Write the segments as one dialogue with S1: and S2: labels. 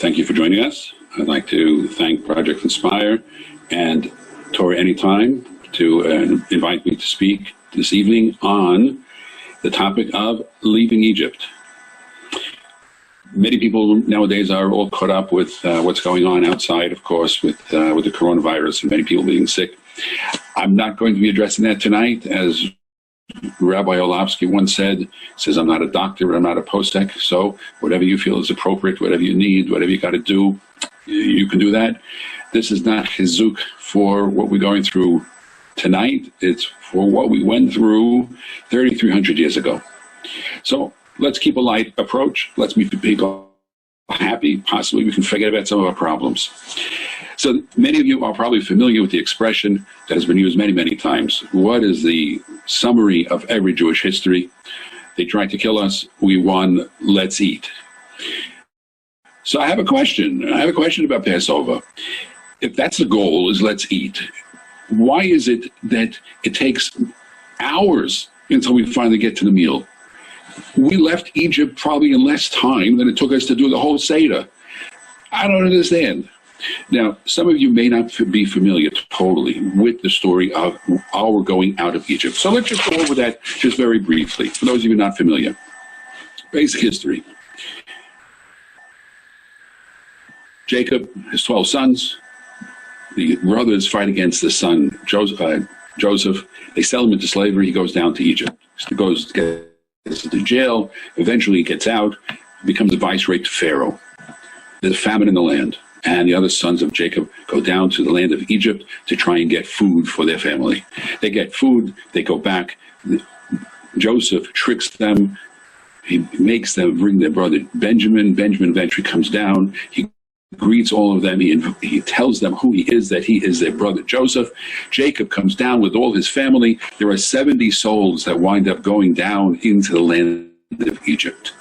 S1: Thank you for joining us. I'd like to thank Project Inspire and Torah Anytime to invite me to speak this evening on the topic of leaving Egypt. Many people nowadays are all caught up with what's going on outside, of course, with the coronavirus and many people being sick. I'm not going to be addressing that tonight. As Rabbi Olavsky once says, I'm not a doctor, I'm not a posek, so whatever you feel is appropriate, whatever you need, whatever you got to do, you can do that. This is not chizuk for what we're going through tonight. It's for what we went through 3,300 years ago. So let's keep a light approach. Let's make people happy. Possibly we can forget about some of our problems. So many of you are probably familiar with the expression that has been used many, many times. What is the summary of every Jewish history? They tried to kill us. We won. Let's eat. So I have a question. I have a question about Passover. If that's the goal, is let's eat, why is it that it takes hours until we finally get to the meal? We left Egypt probably in less time than it took us to do the whole Seder. I don't understand. Now, some of you may not be familiar totally with the story of our going out of Egypt. So let's just go over that just very briefly, for those of you not familiar. Basic history. Jacob, his 12 sons, the brothers fight against the son, Joseph. They sell him into slavery. He goes down to Egypt. He gets into jail. Eventually he gets out, becomes a viceroy to Pharaoh. There's a famine in the land. And the other sons of Jacob go down to the land of Egypt to try and get food for their family. They get food, they go back. Joseph tricks them. He makes them bring their brother Benjamin. Benjamin eventually comes down. He greets all of them. He tells them who he is, that he is their brother Joseph. Jacob comes down with all his family. There are 70 souls that wind up going down into the land of Egypt.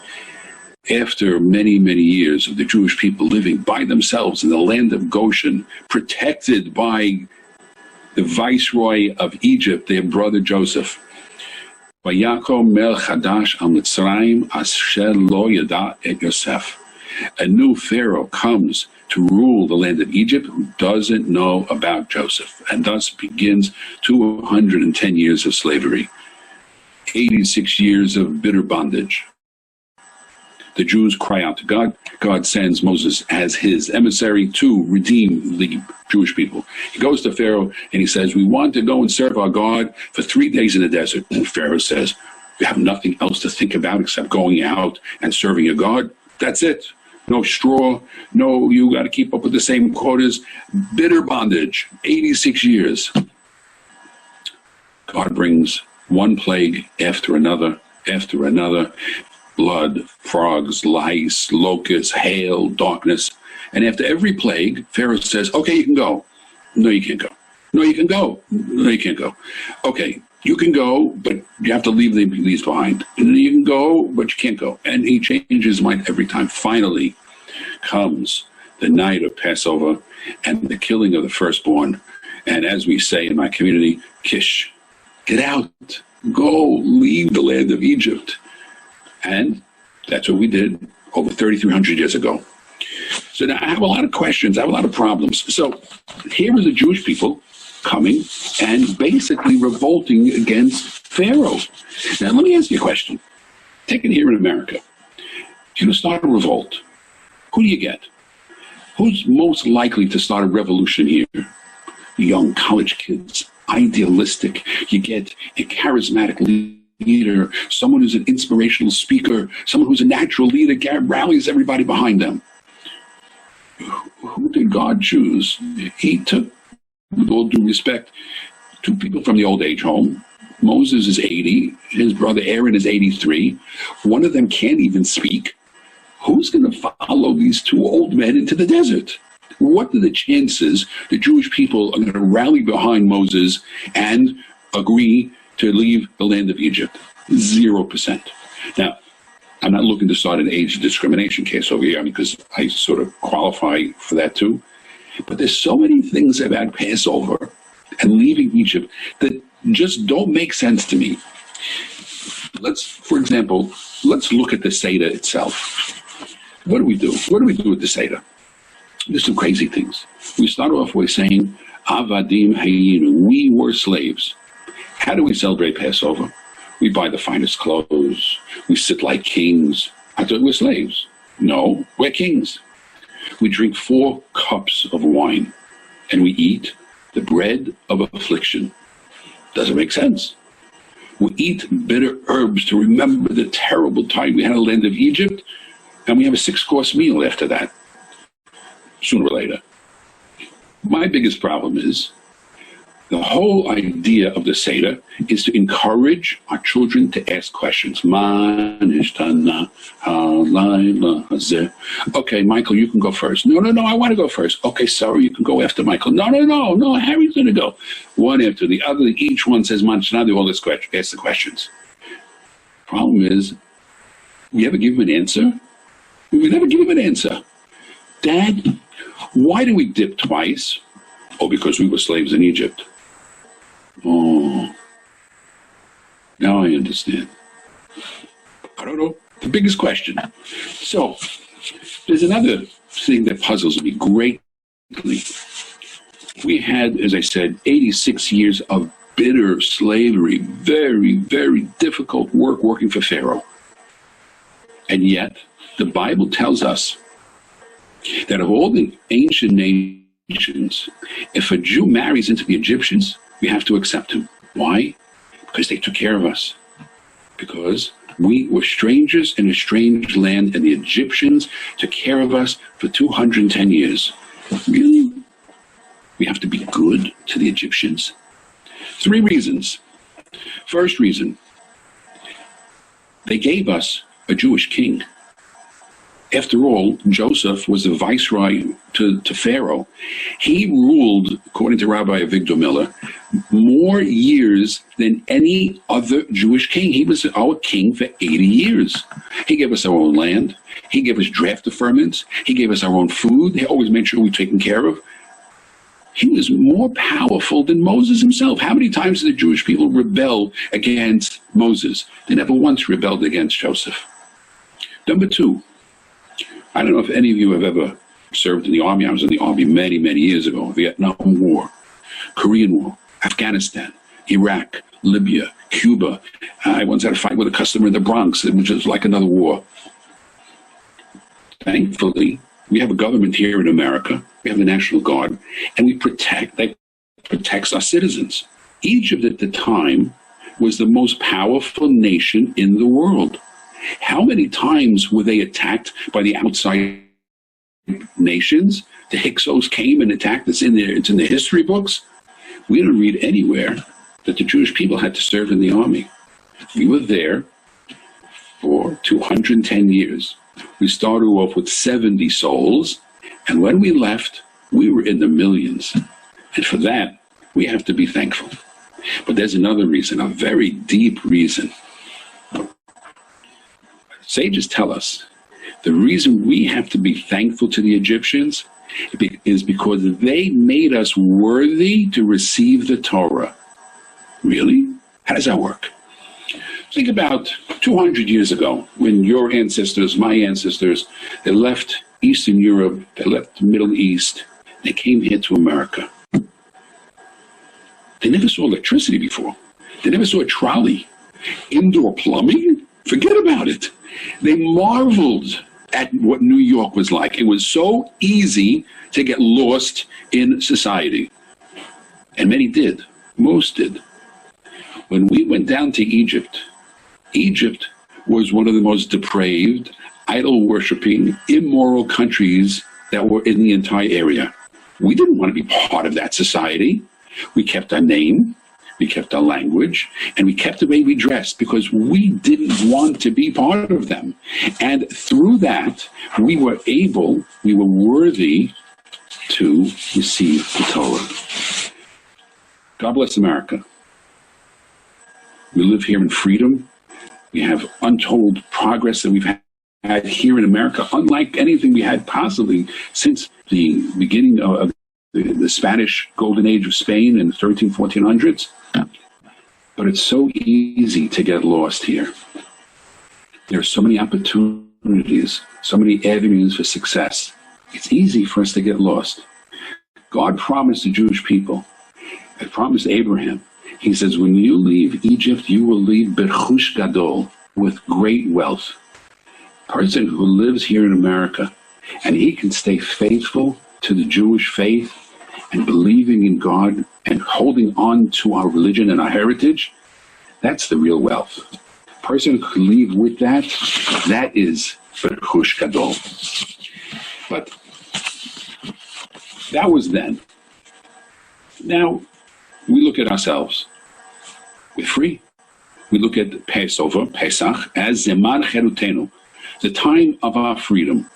S1: After many, many years of the Jewish people living by themselves in the land of Goshen, protected by the viceroy of Egypt, their brother Joseph, Vayakom melech hadash al Mitzrayim asher lo yada et Yosef. A new pharaoh comes to rule the land of Egypt who doesn't know about Joseph, and thus begins 210 years of slavery, 86 years of bitter bondage. The Jews cry out to God. God sends Moses as his emissary to redeem the Jewish people. He goes to Pharaoh and he says, we want to go and serve our God for 3 days in the desert. And Pharaoh says, we have nothing else to think about except going out and serving your God. That's it. No straw. No, you got to keep up with the same quotas. Bitter bondage, 86 years. God brings one plague after another, after another. Blood, frogs, lice, locusts, hail, darkness. And after every plague, Pharaoh says, okay, you can go. No, you can't go. No, you can go. No, you can't go. Okay, you can go, but you have to leave these behind. And you can go, but you can't go. And he changes his mind every time. Finally comes the night of Passover and the killing of the firstborn. And as we say in my community, Kish, get out, go, leave the land of Egypt. And that's what we did over 3,300 years ago. So now I have a lot of questions, I have a lot of problems. So here are the Jewish people coming and basically revolting against Pharaoh. Now let me ask you a question. Take it here in America. If you start a revolt, who do you get? Who's most likely to start a revolution here? Young college kids, idealistic. You get a charismatic leader, someone who's an inspirational speaker, someone who's a natural leader, rallies everybody behind them. Who did God choose? He took, with all due respect, 2 people from the old age home. Moses is 80, his brother Aaron is 83. One of them can't even speak. Who's going to follow these 2 old men into the desert? What are the chances the Jewish people are going to rally behind Moses and agree to leave the land of Egypt? 0%. Now, I'm not looking to start an age discrimination case over here because I sort of qualify for that too. But there's so many things about Passover and leaving Egypt that just don't make sense to me. For example, let's look at the Seder itself. What do we do? What do we do with the Seder? There's some crazy things. We start off with saying, Avadim Hayinu, we were slaves. How do we celebrate Passover? We buy the finest clothes. We sit like kings. I thought we're slaves. No, we're kings. We drink 4 cups of wine, and we eat the bread of affliction. Doesn't make sense. We eat bitter herbs to remember the terrible time we had in the land of Egypt, and we have a 6-course meal after that, sooner or later. My biggest problem is the whole idea of the Seder is to encourage our children to ask questions. Okay, Michael, you can go first. No, I want to go first. Okay, sorry, you can go after Michael. No, Harry's going to go. One after the other, each one says, they all ask the questions. Problem is, we ever give him an answer? We never give him an answer. Dad, why do we dip twice? Oh, because we were slaves in Egypt. Oh, now I understand. I don't know. The biggest question. So, there's another thing that puzzles me greatly. We had, as I said, 86 years of bitter slavery, very, very difficult work working for Pharaoh. And yet, the Bible tells us that of all the ancient nations, if a Jew marries into the Egyptians, we have to accept him. Why? Because they took care of us. Because we were strangers in a strange land, and the Egyptians took care of us for 210 years. Really? We have to be good to the Egyptians? 3 reasons. First reason, they gave us a Jewish king. After all, Joseph was the viceroy to Pharaoh. He ruled, according to Rabbi Avigdor Miller, more years than any other Jewish king. He was our king for 80 years. He gave us our own land. He gave us draft deferments. He gave us our own food. He always made sure we were taken care of. He was more powerful than Moses himself. How many times did the Jewish people rebel against Moses? They never once rebelled against Joseph. Number 2, I don't know if any of you have ever served in the Army. I was in the Army many, many years ago. Vietnam War, Korean War, Afghanistan, Iraq, Libya, Cuba. I once had a fight with a customer in the Bronx, which was like another war. Thankfully, we have a government here in America. We have the National Guard, and that protects our citizens. Egypt at the time was the most powerful nation in the world. How many times were they attacked by the outside nations? The Hyksos came and attacked us. It's in the history books. We don't read anywhere that the Jewish people had to serve in the army. We were there for 210 years. We started off with 70 souls, and when we left, we were in the millions. And for that, we have to be thankful. But there's another reason, a very deep reason. Sages tell us the reason we have to be thankful to the Egyptians is because they made us worthy to receive the Torah. Really? How does that work? Think about 200 years ago when your ancestors, my ancestors, they left Eastern Europe, they left the Middle East, they came here to America. They never saw electricity before. They never saw a trolley. Indoor plumbing? Forget about it. They marveled at what New York was like. It was so easy to get lost in society. And many did. Most did. When we went down to Egypt, Egypt was one of the most depraved, idol-worshipping, immoral countries that were in the entire area. We didn't want to be part of that society. We kept our name, we kept our language, and we kept the way we dressed because we didn't want to be part of them. And through that, we were worthy to receive the Torah. God bless America. We live here in freedom. We have untold progress that we've had here in America, unlike anything we had possibly since the beginning of the Spanish golden age of Spain in the 1400s. But it's so easy to get lost here. There are so many opportunities opportunities, so many avenues for success. It's easy for us to get lost. God promised the Jewish people, He promised Abraham, He says, when you leave Egypt, you will leave Berchush Gadol, with great wealth. A person who lives here in America, and he can stay faithful to the Jewish faith and believing in God and holding on to our religion and our heritage, that's the real wealth. A person who can leave with that, that is Berchush Gadol. But that was then. Now, we look at ourselves. We're free. We look at Passover, Pesach, as Zeman Cherutenu, the time of our freedom.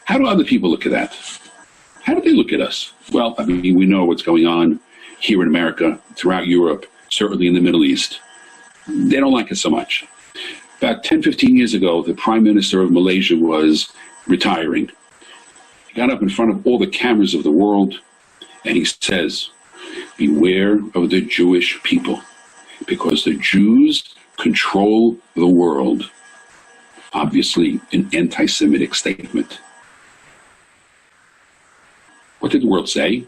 S1: How do other people look at that? How do they look at us? Well, I mean, we know what's going on here in America, throughout Europe, certainly in the Middle East. They don't like us so much. About 10, 15 years ago, the Prime Minister of Malaysia was retiring. He got up in front of all the cameras of the world, and he says, beware of the Jewish people, because the Jews control the world. Obviously, an anti-Semitic statement. What did the world say?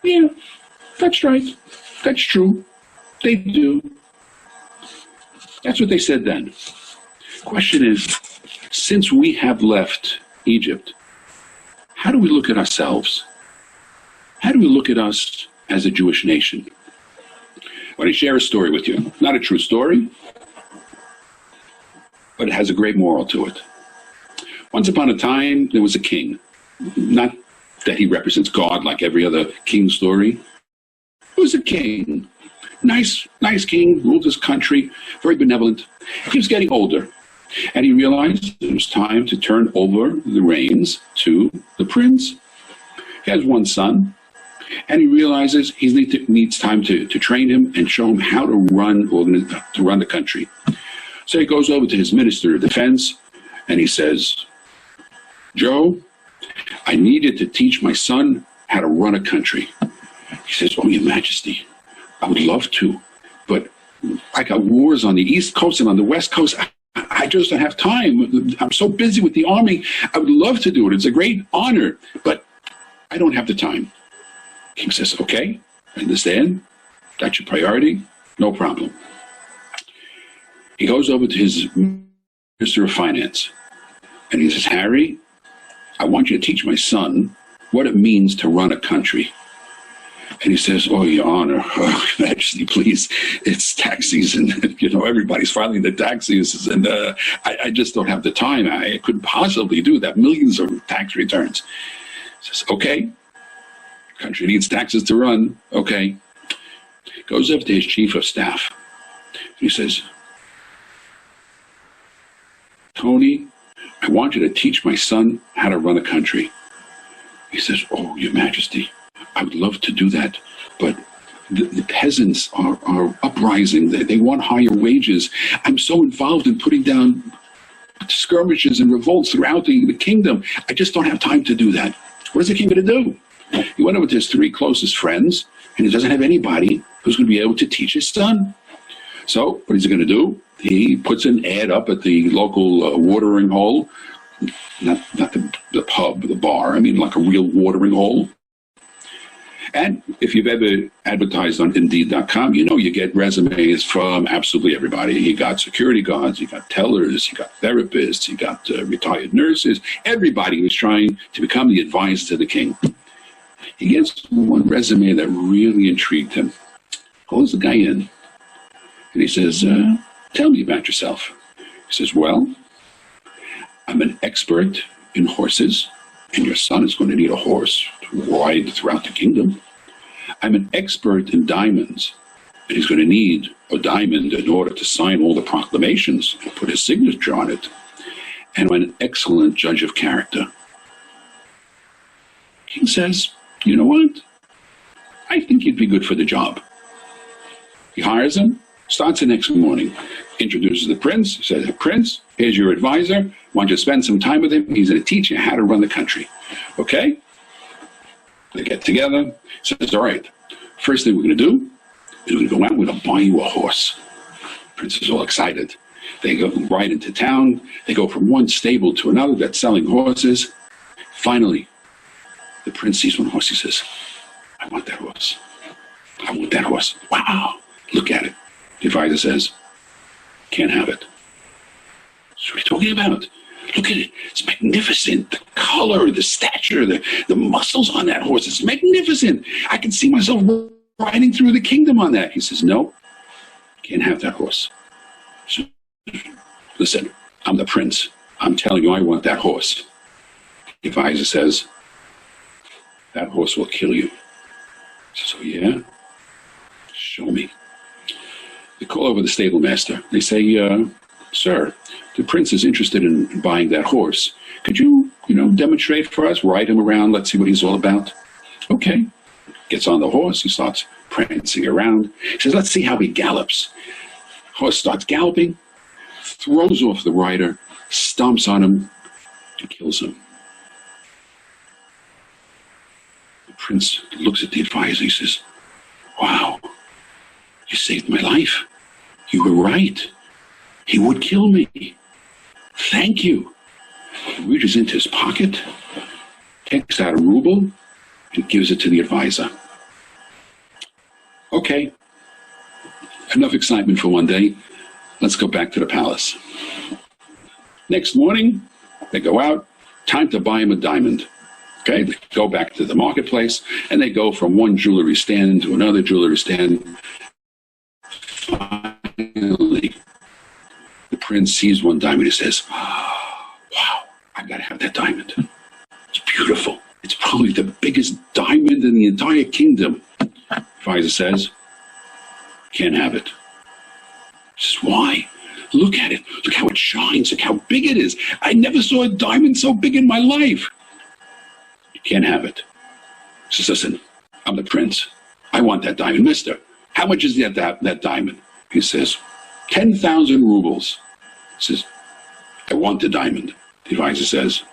S1: Yeah, that's right. That's true. They do. That's what they said then. Question is, since we have left Egypt, how do we look at ourselves? How do we look at us as a Jewish nation? I want to share a story with you. Not a true story, but it has a great moral to it. Once upon a time, there was a king. Not that he represents God like every other king story. He was a king. Nice king, ruled his country, very benevolent. He was getting older, and he realized it was time to turn over the reins to the prince. He has one son, and he realizes he needs time to train him and show him how to run the country. So he goes over to his minister of defense, and he says, Joe, I needed to teach my son how to run a country. He says, oh, Your Majesty, I would love to, but I got wars on the East Coast and on the West Coast. I just don't have time. I'm so busy with the army. I would love to do it. It's a great honor, but I don't have the time. King says, okay, I understand. That's your priority. No problem. He goes over to his Minister of Finance, and he says, Harry, I want you to teach my son what it means to run a country. And he says, oh, Your Honor, oh, Majesty, please, it's tax season. You know, everybody's filing the taxes, and I just don't have the time. I couldn't possibly do that. Millions of tax returns. He says, okay, country needs taxes to run. Okay. Goes up to his chief of staff. He says, Tony, I want you to teach my son how to run a country. He says, oh, Your Majesty, I would love to do that, but the peasants are uprising. They want higher wages. I'm so involved in putting down skirmishes and revolts throughout the kingdom. I just don't have time to do that. What is the king going to do? He went over to his three closest friends, and he doesn't have anybody who's going to be able to teach his son. So what is he going to do? He puts an ad up at the local watering hole, not the pub, the bar. I mean, like a real watering hole. And if you've ever advertised on Indeed.com, you know you get resumes from absolutely everybody. You got security guards, you got tellers, you got therapists, you got retired nurses. Everybody was trying to become the advisor to the king. He gets one resume that really intrigued him. Calls the guy in, and he says, tell me about yourself. He says, well, I'm an expert in horses, and your son is going to need a horse to ride throughout the kingdom. I'm an expert in diamonds, and he's going to need a diamond in order to sign all the proclamations and put his signature on it. And I'm an excellent judge of character. King says, you know what? I think you'd be good for the job. He hires him, starts the next morning, introduces the prince, says, Prince, here's your advisor. I want you to spend some time with him. He's going to teach you how to run the country. Okay? They get together. Says, all right, first thing we're going to do is we're going to go out and we're going to buy you a horse. Prince is all excited. They go right into town. They go from one stable to another that's selling horses. Finally, the prince sees one horse. He says, I want that horse. I want that horse. Wow, look at it. The advisor says, can't have it. So what are you talking about? Look at it. It's magnificent. The color, the stature, the muscles on that horse. It's magnificent. I can see myself riding through the kingdom on that. He says, no, can't have that horse. So, listen, I'm the prince. I'm telling you, I want that horse. The advisor says, that horse will kill you. He says, oh yeah? Show me. They call over the stable master. They say, sir, the prince is interested in buying that horse. Could you, demonstrate for us, ride him around, let's see what he's all about? Okay. Gets on the horse, he starts prancing around. He says, let's see how he gallops. Horse starts galloping, throws off the rider, stomps on him, and kills him. The prince looks at the advisor. He says, wow, you saved my life. You were right. He would kill me. Thank you. He reaches into his pocket, takes out a ruble, and gives it to the advisor. Okay, enough excitement for one day. Let's go back to the palace. Next morning, they go out. Time to buy him a diamond. Okay, they go back to the marketplace, and they go from one jewelry stand to another jewelry stand. Finally, the prince sees one diamond. He says, wow, I've got to have that diamond. It's beautiful. It's probably the biggest diamond in the entire kingdom. Advisor says, can't have it. He says, why? Look at it. Look how it shines. Look how big it is. I never saw a diamond so big in my life. You can't have it. He says, listen, I'm the prince. I want that diamond. Mister, how much is that diamond? He says, 10,000 rubles. He says, I want the diamond. The advisor says,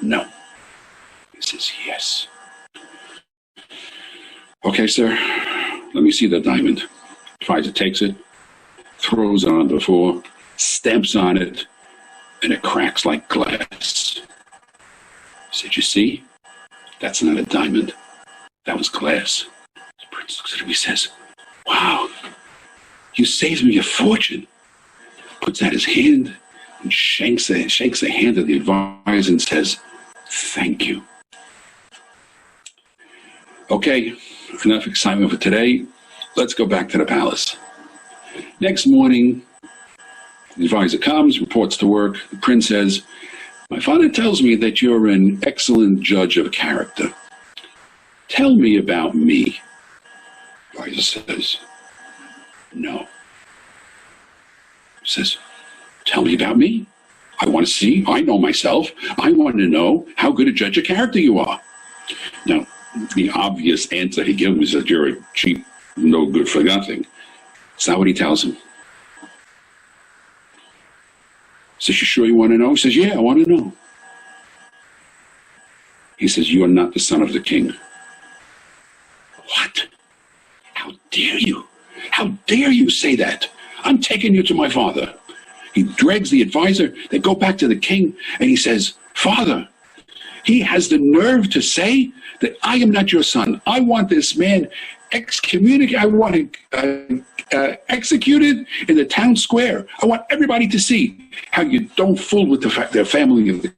S1: no. He says, yes. Okay, sir, let me see the diamond. The advisor takes it, throws it on the floor, stamps on it, and it cracks like glass. He said, you see? That's not a diamond. That was glass. The prince looks at him. He says, wow, you saved me a fortune. Puts out his hand and shakes the hand of the advisor and says, thank you. Okay, enough excitement for today. Let's go back to the palace. Next morning, the advisor comes, reports to work. The prince says, my father tells me that you're an excellent judge of character. Tell me about me. The advisor says, no. He says, tell me about me. I want to see. I know myself. I want to know how good a judge of character you are. Now, the obvious answer he gives is that you're a cheap, no good for nothing. It's not what he tells him. He says, you sure you want to know? He says, yeah, I want to know. He says, you are not the son of the king. What? How dare you? How dare you say that? I'm taking you to my father. He drags the advisor. They go back to the king, and he says, Father, he has the nerve to say that I am not your son. I want this man excommunicated. I want him executed in the town square. I want everybody to see how you don't fool with the family of the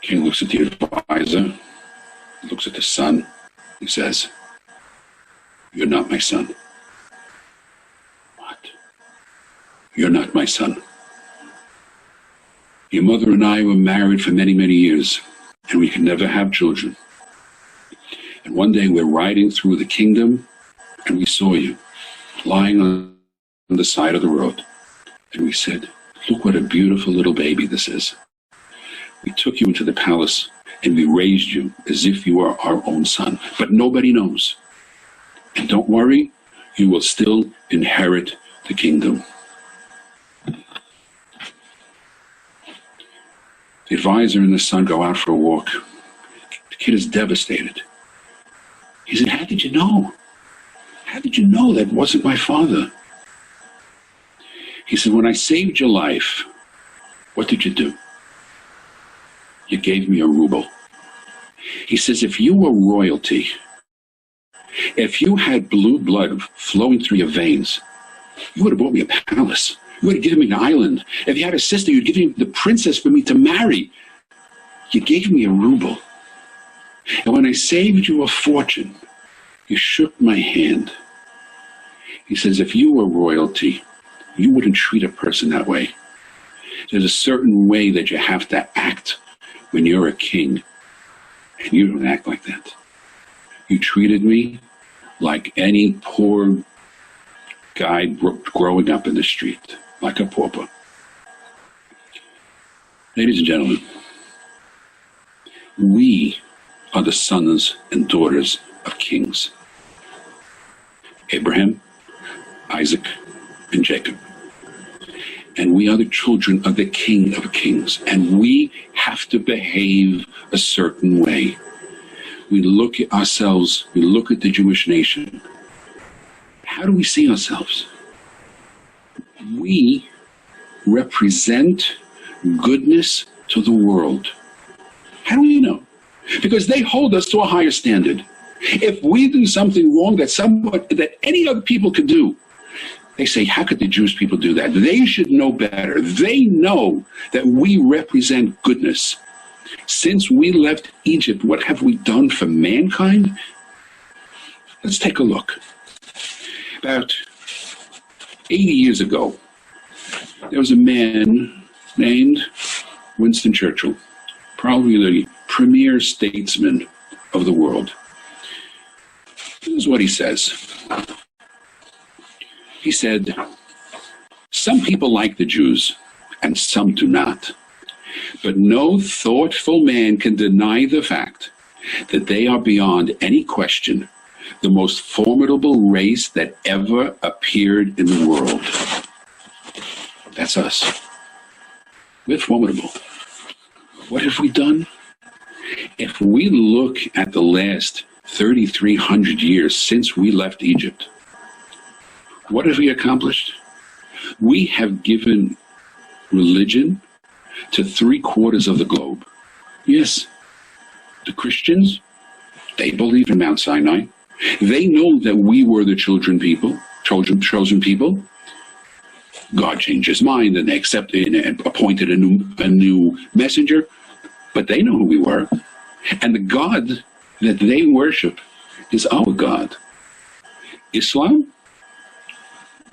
S1: king. Looks at the advisor, looks at the son. He says, you're not my son. What? You're not my son. Your mother and I were married for many, many years, and we could never have children. And one day we're riding through the kingdom, and we saw you lying on the side of the road. And we said, look what a beautiful little baby this is. We took you into the palace, and we raised you as if you were our own son. But nobody knows. And don't worry, you will still inherit the kingdom. The advisor and the son go out for a walk. The kid is devastated. He said, how did you know? How did you know that wasn't my father? He said, when I saved your life, what did you do? You gave me a ruble. He says, if you were royalty, if you had blue blood flowing through your veins, you would have bought me a palace. You would have given me an island. If you had a sister, you'd give me the princess for me to marry. You gave me a ruble. And when I saved you a fortune, you shook my hand. He says, if you were royalty, you wouldn't treat a person that way. There's a certain way that you have to act when you're a king, and you don't act like that. You treated me like any poor guy growing up in the street, like a pauper. Ladies and gentlemen, we are the sons and daughters of kings. Abraham, Isaac, and Jacob. And we are the children of the King of Kings. And we have to behave a certain way. We look at ourselves, we look at the Jewish nation. How do we see ourselves? We represent goodness to the world. How do you know? Because they hold us to a higher standard. If we do something wrong that any other people could do, they say, how could the Jewish people do that? They should know better. They know that we represent goodness. Since we left Egypt, what have we done for mankind? Let's take a look. About 80 years ago, there was a man named Winston Churchill, probably the premier statesman of the world. This is what he says. He said, some people like the Jews and some do not. But no thoughtful man can deny the fact that they are beyond any question the most formidable race that ever appeared in the world. That's us. We're formidable. What have we done? If we look at the last 3,300 years since we left Egypt, what have we accomplished? We have given religion to 3/4 of the globe. Yes, the Christians, they believe in Mount Sinai. They know that we were the chosen people. God changed his mind and they accepted and appointed a new messenger, but they know who we were. And the God that they worship is our God. Islam,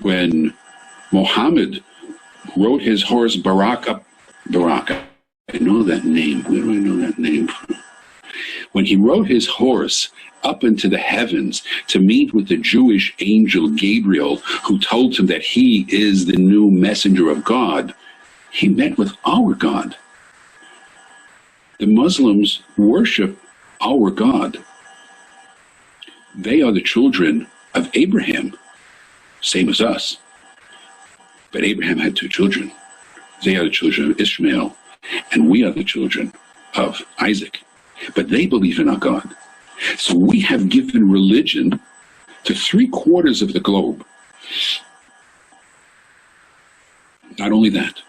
S1: when Muhammad rode his horse Barak, I know that name. Where do I know that name from? When he rode his horse up into the heavens to meet with the Jewish angel Gabriel, who told him that he is the new messenger of God, he met with our God. The Muslims worship our God. They are the children of Abraham, same as us. But Abraham had 2 children. They are the children of Ishmael, and we are the children of Isaac. But they believe in our God. So we have given religion to 3/4 of the globe. Not only that,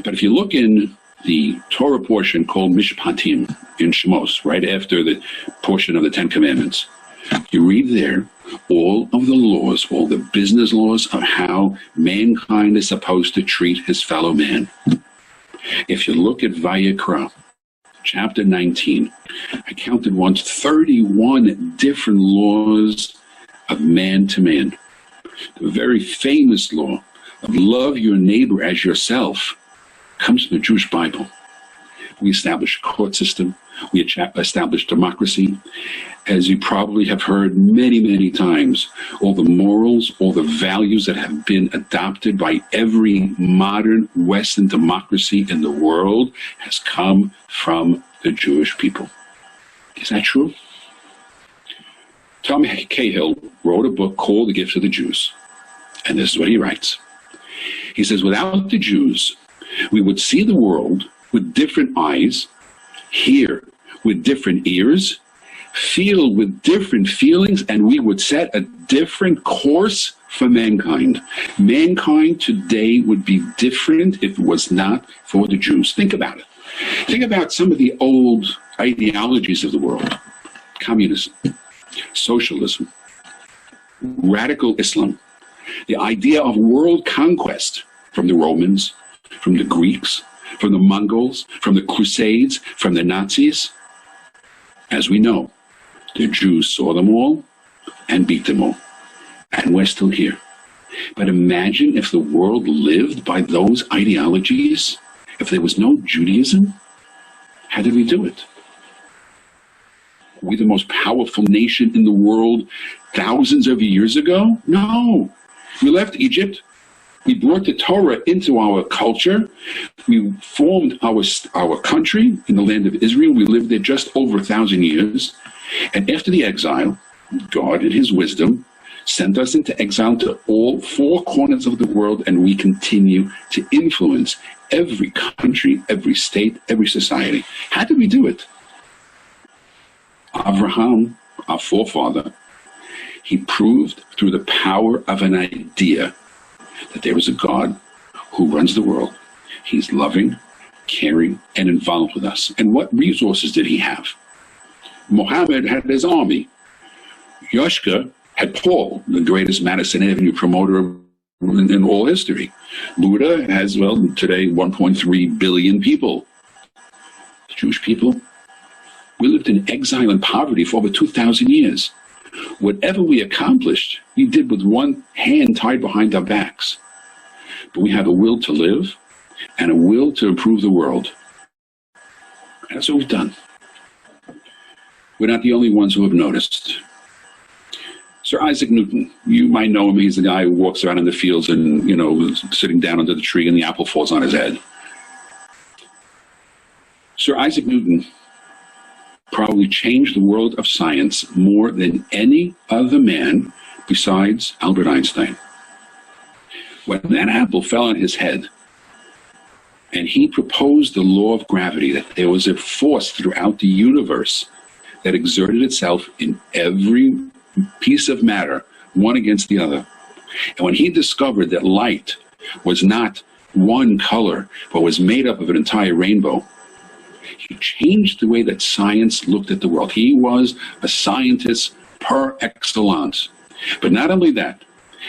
S1: but if you look in the Torah portion called Mishpatim in Shemos, right after the portion of the 10 Commandments, you read there all of the laws, all the business laws of how mankind is supposed to treat his fellow man. If you look at Vayikra, chapter 19, I counted once 31 different laws of man to man. The very famous law of love your neighbor as yourself comes from the Jewish Bible. We established a court system. We established democracy. As you probably have heard many, many times, all the morals, all the values that have been adopted by every modern Western democracy in the world has come from the Jewish people. Is that true? Tom Cahill wrote a book called The Gifts of the Jews. And this is what he writes. He says, without the Jews, we would see the world with different eyes, hear with different ears, feel with different feelings, and we would set a different course for mankind. Mankind today would be different if it was not for the Jews. Think about it. Think about some of the old ideologies of the world. Communism, socialism, radical Islam, the idea of world conquest from the Romans, from the Greeks, from the Mongols, from the Crusades, from the Nazis. As we know, the Jews saw them all and beat them all. And we're still here. But imagine if the world lived by those ideologies, if there was no Judaism. How did we do it? Were we the most powerful nation in the world thousands of years ago? No. We left Egypt. We brought the Torah into our culture. We formed our country in the land of Israel. We lived there just over 1,000 years. And after the exile, God in his wisdom sent us into exile to all four corners of the world, and we continue to influence every country, every state, every society. How did we do it? Abraham, our forefather, he proved through the power of an idea that there is a God who runs the world. He's loving, caring, and involved with us. And what resources did he have? Muhammad had his army. Yoshka had Paul, the greatest Madison Avenue promoter in all history. Buddha has, well, today 1.3 billion people. The Jewish people, we lived in exile and poverty for over 2,000 years. Whatever we accomplished, we did with one hand tied behind our backs. But we have a will to live and a will to improve the world. And that's what we've done. We're not the only ones who have noticed. Sir Isaac Newton, you might know him. He's the guy who walks around in the fields and, sitting down under the tree and the apple falls on his head. Sir Isaac Newton probably changed the world of science more than any other man besides Albert Einstein. When that apple fell on his head and he proposed the law of gravity, that there was a force throughout the universe that exerted itself in every piece of matter, one against the other. And when he discovered that light was not one color, but was made up of an entire rainbow, he changed the way that science looked at the world. He was a scientist par excellence. But not only that,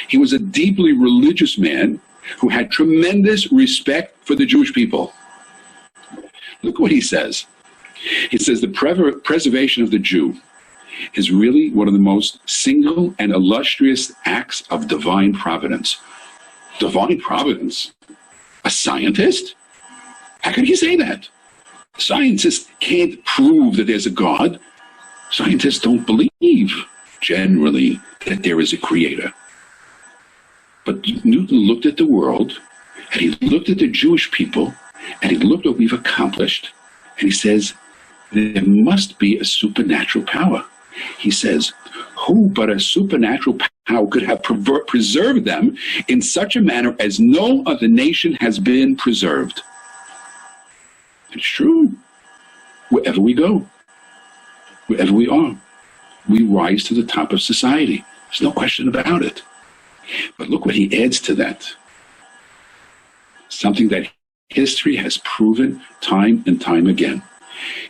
S1: he was a deeply religious man who had tremendous respect for the Jewish people. Look what he says. He says the preservation of the Jew is really one of the most single and illustrious acts of divine providence. Divine providence? A scientist? How can he say that? Scientists can't prove that there's a God. Scientists don't believe, generally, that there is a creator. But Newton looked at the world, and he looked at the Jewish people, and he looked at what we've accomplished, and he says, there must be a supernatural power. He says, who but a supernatural power could have preserved them in such a manner as no other nation has been preserved? It's true. Wherever we go, wherever we are, we rise to the top of society. There's no question about it. But look what he adds to that. Something that history has proven time and time again.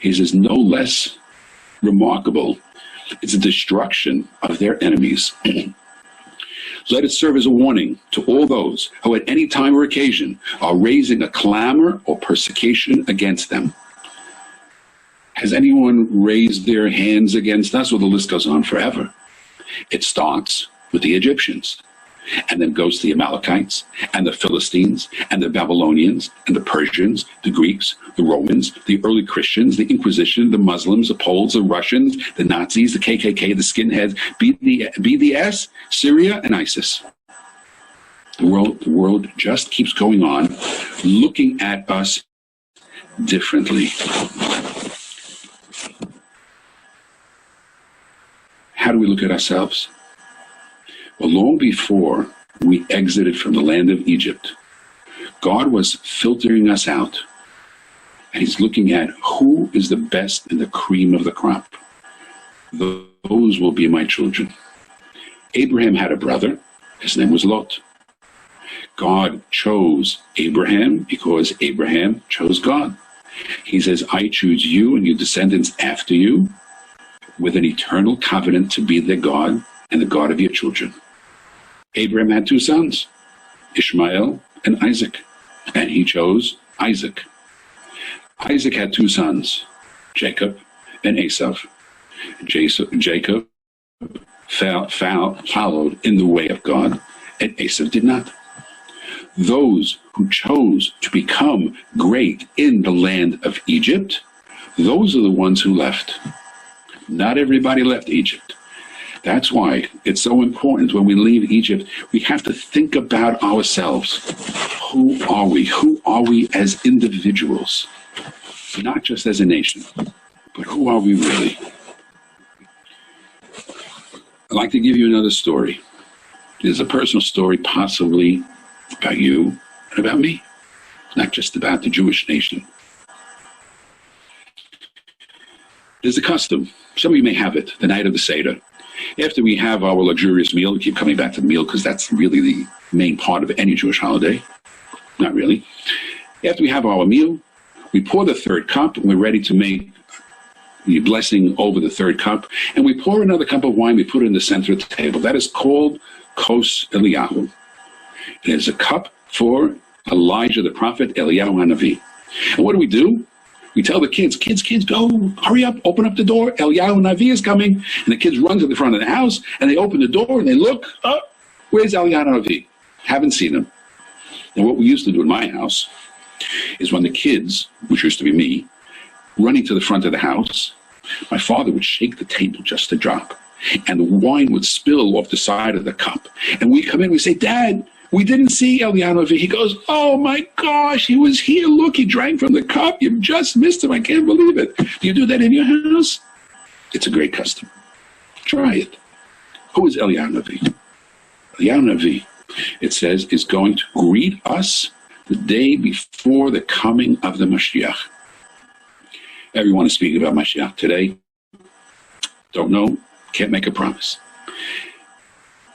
S1: He says no less remarkable is the destruction of their enemies. Let it serve as a warning to all those who at any time or occasion are raising a clamor or persecution against them. Has anyone raised their hands against us? Well, the list goes on forever. It starts with the Egyptians, and then goes to the Amalekites, and the Philistines, and the Babylonians, and the Persians, the Greeks, the Romans, the early Christians, the Inquisition, the Muslims, the Poles, the Russians, the Nazis, the KKK, the skinheads, BDS, Syria, and ISIS. The world just keeps going on, looking at us differently. How do we look at ourselves? Well, long before we exited from the land of Egypt, God was filtering us out. And he's looking at who is the best and the cream of the crop. Those will be my children. Abraham had a brother. His name was Lot. God chose Abraham because Abraham chose God. He says, I choose you and your descendants after you with an eternal covenant to be their God and the God of your children. Abraham had 2 sons, Ishmael and Isaac, and he chose Isaac. Isaac had 2 sons, Jacob and Esau. Jacob followed in the way of God, and Esau did not. Those who chose to become great in the land of Egypt, those are the ones who left. Not everybody left Egypt. That's why it's so important when we leave Egypt, we have to think about ourselves. Who are we? Who are we as individuals? Not just as a nation, but who are we really? I'd like to give you another story. There's a personal story possibly about you and about me, not just about the Jewish nation. There's a custom, some of you may have it, the night of the Seder. After we have our luxurious meal, we keep coming back to the meal because that's really the main part of any Jewish holiday. Not really. After we have our meal, we pour the 3rd cup and we're ready to make the blessing over the 3rd cup. And we pour another cup of wine, we put it in the center of the table. That is called Kos Eliyahu. It is a cup for Elijah the prophet, Eliyahu HaNavi. And what do? We tell the kids, go, hurry up, open up the door. Eliyahu HaNavi is coming. And the kids run to the front of the house and they open the door and they look, oh, where's Eliyahu HaNavi? Haven't seen him. And what we used to do in my house is when the kids, which used to be me, running to the front of the house, my father would shake the table just a drop and the wine would spill off the side of the cup. And we come in, we say, Dad, we didn't see Eliyahu HaNavi. He goes, oh my gosh, he was here. Look, he drank from the cup. You just missed him. I can't believe it. Do you do that in your house? It's a great custom. Try it. Who is Eliyahu HaNavi? Eliyahu HaNavi, it says, is going to greet us the day before the coming of the Mashiach. Everyone is speaking about Mashiach today. Don't know, can't make a promise.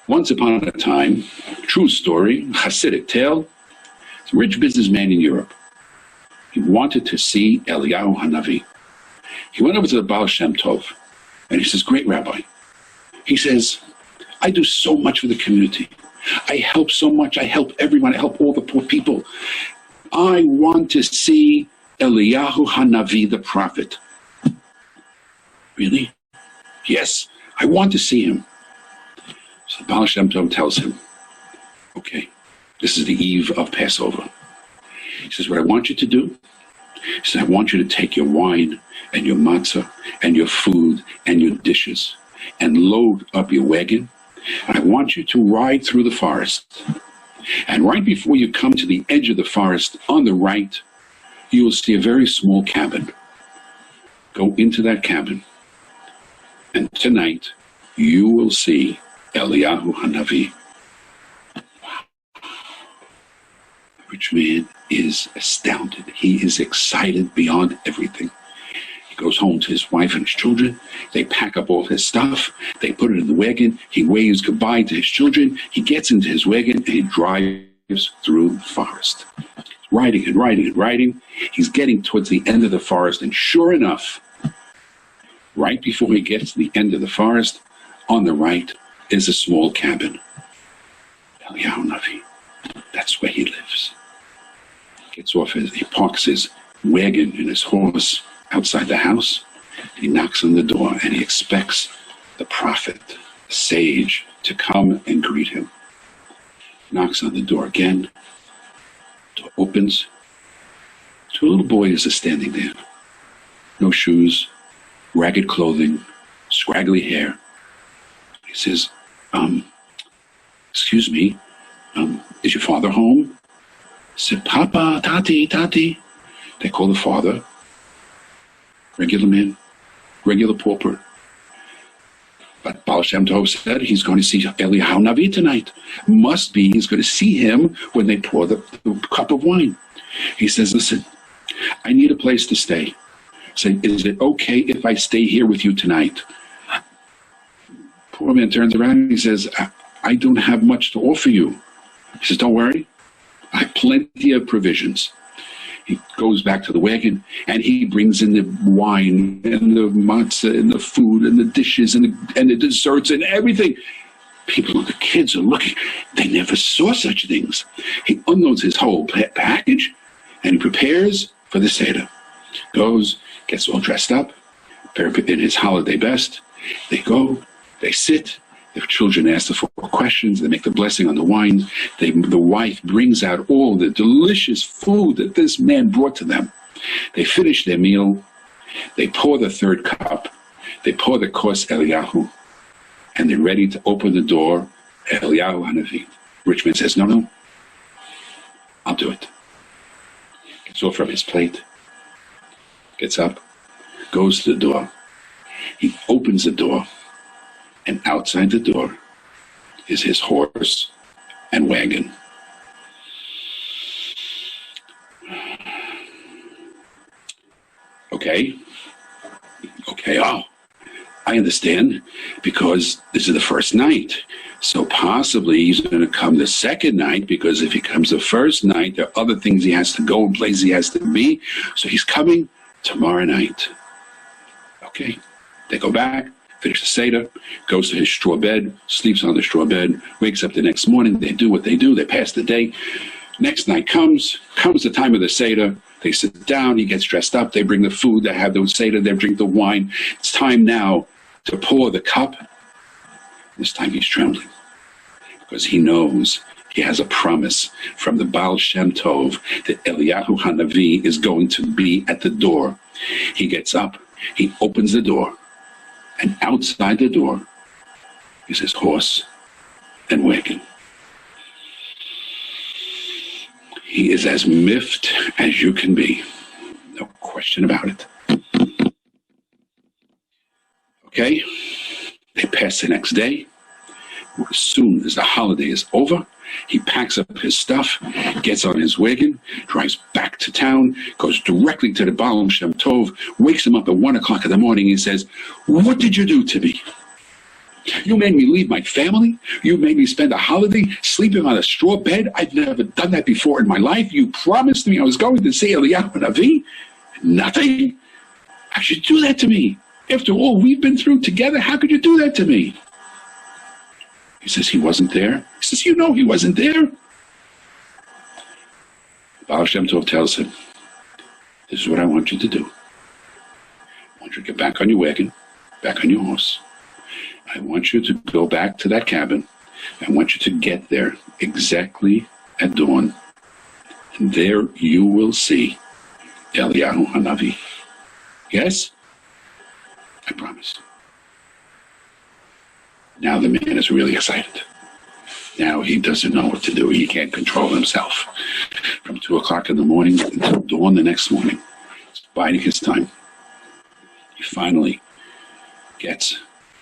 S1: Once upon a time, true story, Hasidic tale, a rich businessman in Europe. He wanted to see Eliyahu HaNavi. He went over to the Baal Shem Tov, and he says, great rabbi. He says, I do so much for the community. I help so much. I help everyone. I help all the poor people. I want to see Eliyahu HaNavi, the prophet. Really? Yes, I want to see him. So the Baal Shem Tov tells him, okay, this is the eve of Passover. He says, what I want you to do, he says, I want you to take your wine and your matzah and your food and your dishes and load up your wagon. And I want you to ride through the forest. And right before you come to the edge of the forest, on the right, you will see a very small cabin. Go into that cabin. And tonight, you will see Eliyahu HaNavi. Wow. The rich man is astounded. He is excited beyond everything. He goes home to his wife and his children. They pack up all his stuff. They put it in the wagon. He waves goodbye to his children. He gets into his wagon and he drives through the forest. Riding and riding and riding. He's getting towards the end of the forest, and sure enough, right before he gets to the end of the forest, on the right is a small cabin. Eliyahu HaNavi. That's where he lives. He parks his wagon and his horse outside the house. He knocks on the door and he expects the prophet, the sage, to come and greet him. Knocks on the door again. Door opens. 2 little boys are standing there. No shoes, ragged clothing, scraggly hair. He says, excuse me, is your father home? I said, Papa, Tati. They call the father. Regular man, regular pauper. But Baal Shem Tov said he's going to see Eliyahu HaNavi tonight. Must be he's going to see him when they pour the cup of wine. He says, listen, I need a place to stay. Say, is it okay if I stay here with you tonight? poor man turns around and he says, I don't have much to offer you. He says, don't worry, I have plenty of provisions. He goes back to the wagon and he brings in the wine and the matzah and the food and the dishes and the desserts and everything. People, the kids are looking. They never saw such things. He unloads his whole package and he prepares for the Seder. Goes, gets all dressed up, in his holiday best. They go, they sit. The children ask the 4 questions. They make the blessing on the wine. The wife brings out all the delicious food that this man brought to them. They finish their meal. They pour the 3rd cup. They pour the kos Eliyahu. And they're ready to open the door. Eliyahu Hanavi. Rich man says, no, I'll do it. Gets off from his plate. Gets up. Goes to the door. He opens the door. And outside the door is his horse and wagon. Okay, oh, I understand, because this is the first night. So possibly he's going to come the second night, because if he comes the first night, there are other things he has to go and places he has to be. So he's coming tomorrow night. Okay, they go back. Finish the Seder, goes to his straw bed, sleeps on the straw bed, wakes up the next morning. They do what they do. They pass the day. Next night comes the time of the Seder. They sit down. He gets dressed up. They bring the food. They have the Seder. They drink the wine. It's time now to pour the cup. This time he's trembling because he knows he has a promise from the Baal Shem Tov that Eliyahu Hanavi is going to be at the door. He gets up. He opens the door. And outside the door is his horse and wagon. He is as miffed as you can be. No question about it. Okay? They pass the next day. As soon as the holiday is over, he packs up his stuff, gets on his wagon, drives back to town, goes directly to the Baal Shem Tov, wakes him up at 1 o'clock in the morning. He says, what did you do to me? You made me leave my family. You made me spend a holiday sleeping on a straw bed. I've never done that before in my life. You promised me I was going to see Eliyahu Hanavi. Nothing. How could you do that to me? After all we've been through together, how could you do that to me? He says he wasn't there. He says, you know he wasn't there. Baal Shem Tov tells him, this is what I want you to do. I want you to get back on your wagon, back on your horse. I want you to go back to that cabin. I want you to get there exactly at dawn. And there you will see Eliyahu Hanavi. Yes? I promise. Now the man is really excited. Now he doesn't know what to do. He can't control himself. From 2 o'clock in the morning until dawn the next morning, he's biding his time. He finally gets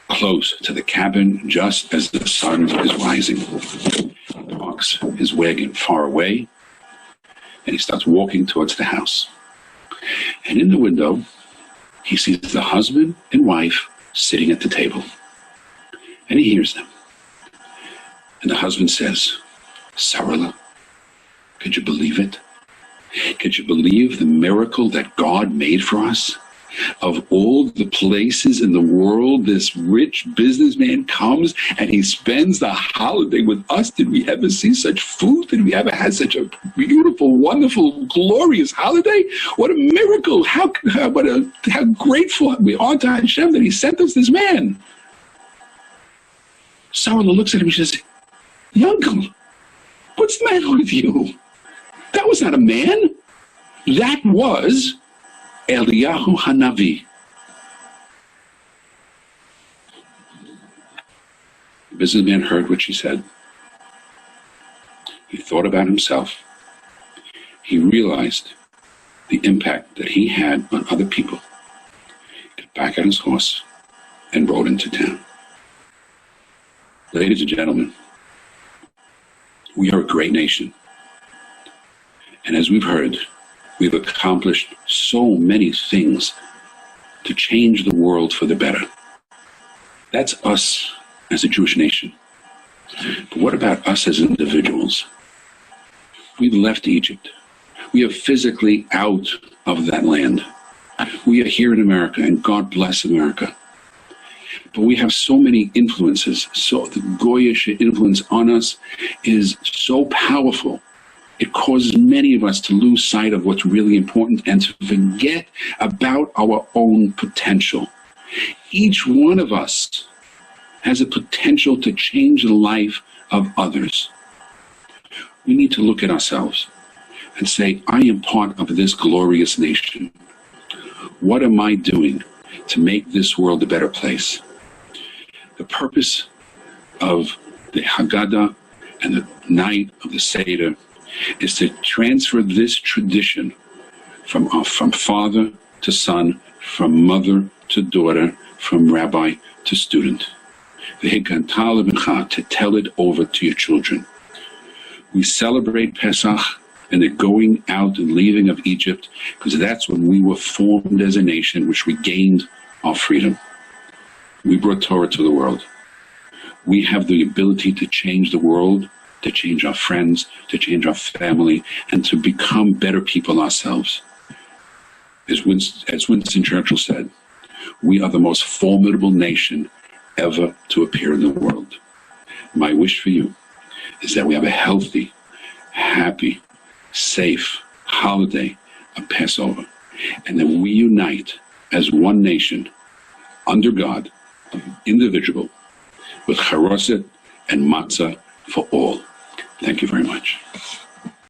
S1: close to the cabin just as the sun is rising. He parks his wagon far away, and he starts walking towards the house. And in the window, he sees the husband and wife sitting at the table. And he hears them. And the husband says, Sarala, could you believe it? Could you believe the miracle that God made for us? Of all the places in the world, this rich businessman comes and he spends the holiday with us. Did we ever see such food? Did we ever have such a beautiful, wonderful, glorious holiday? What a miracle. How grateful we are to Hashem that he sent us this man. Sarah looks at him and she says, Uncle, what's the matter with you? That was not a man. That was Eliyahu Hanavi. The businessman heard what she said. He thought about himself. He realized the impact that he had on other people. He got back on his horse and rode into town. Ladies and gentlemen, we are a great nation. And as we've heard, we've accomplished so many things to change the world for the better. That's us as a Jewish nation. But what about us as individuals? We've left Egypt. We are physically out of that land. We are here in America, and God bless America. But we have so many influences. So the Goyish influence on us is so powerful. It causes many of us to lose sight of what's really important and to forget about our own potential. Each one of us has a potential to change the life of others. We need to look at ourselves and say, I am part of this glorious nation. What am I doing to make this world a better place? The purpose of the Haggadah and the night of the Seder is to transfer this tradition from father to son, from mother to daughter, from rabbi to student. To tell it over to your children. We celebrate Pesach and the going out and leaving of Egypt because that's when we were formed as a nation, which we gained our freedom. We brought Torah to the world. We have the ability to change the world, to change our friends, to change our family, and to become better people ourselves. As Winston Churchill said, we are the most formidable nation ever to appear in the world. My wish for you is that we have a healthy, happy, safe holiday of Passover, and that we unite as one nation under God, indivisible, with charoset and matzah for all. Thank you very much.